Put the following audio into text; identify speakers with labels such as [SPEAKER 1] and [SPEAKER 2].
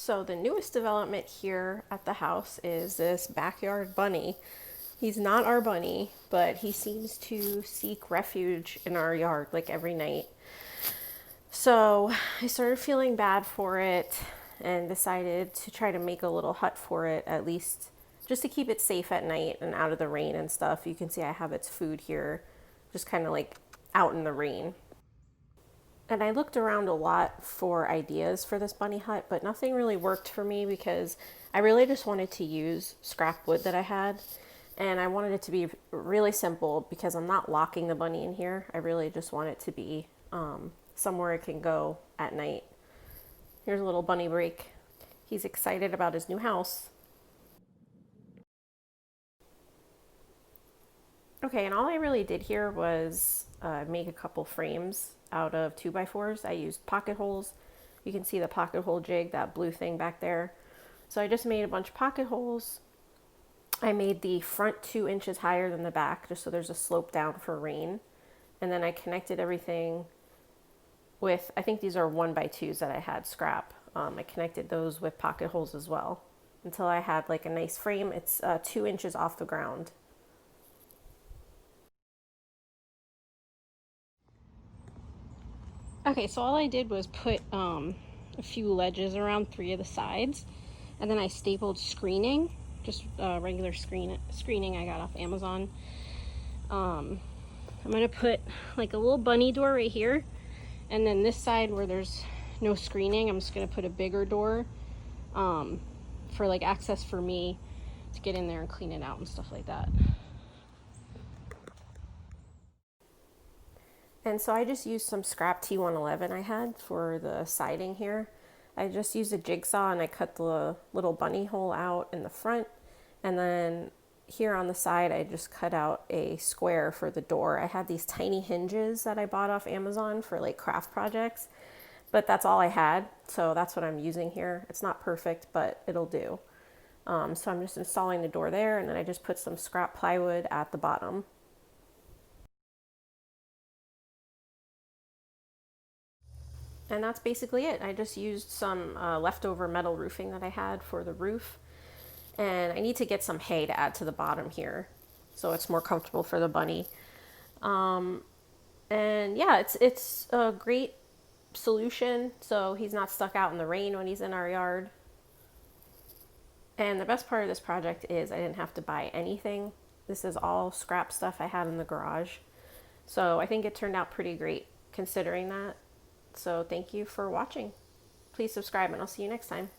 [SPEAKER 1] So the newest development here at the house is this backyard bunny. He's not our bunny, but he seems to seek refuge in our yard like every night. So I started feeling bad for it and decided to try to make a little hut for it, at least just to keep it safe at night and out of the rain and stuff. You can see I have its food here, just kind of like out in the rain. And I looked around a lot for ideas for this bunny hut, but nothing really worked for me because I really just wanted to use scrap wood that I had. And I wanted it to be really simple because I'm not locking the bunny in here. I really just want it to be somewhere it can go at night. Here's a little bunny break. He's excited about his new house. Okay, and all I really did here was make a couple frames out of 2x4s. I used pocket holes. You can see the pocket hole jig, that blue thing back there. So I just made a bunch of pocket holes. I made the front 2 inches higher than the back, just so there's a slope down for rain. And then I connected everything with, I think these are 1x2s that I had scrap. I connected those with pocket holes as well until I had like a nice frame. It's 2 inches off the ground. Okay, so all I did was put a few ledges around 3 of the sides, and then I stapled screening, just regular screening I got off Amazon. I'm gonna put like a little bunny door right here, and then this side where there's no screening, I'm just gonna put a bigger door for like access for me to get in there and clean it out and stuff like that. And so I just used some scrap T111 I had for the siding here. I just used a jigsaw and I cut the little bunny hole out in the front. And then here on the side, I just cut out a square for the door. I had these tiny hinges that I bought off Amazon for like craft projects, but that's all I had. So that's what I'm using here. It's not perfect, but it'll do. So I'm just installing the door there, and then I just put some scrap plywood at the bottom. And that's basically it. I just used some leftover metal roofing that I had for the roof. And I need to get some hay to add to the bottom here so it's more comfortable for the bunny. Um, and yeah, it's a great solution so he's not stuck out in the rain when he's in our yard. And the best part of this project is I didn't have to buy anything. This is all scrap stuff I had in the garage. So I think it turned out pretty great considering that. So thank you for watching. Please subscribe and I'll see you next time.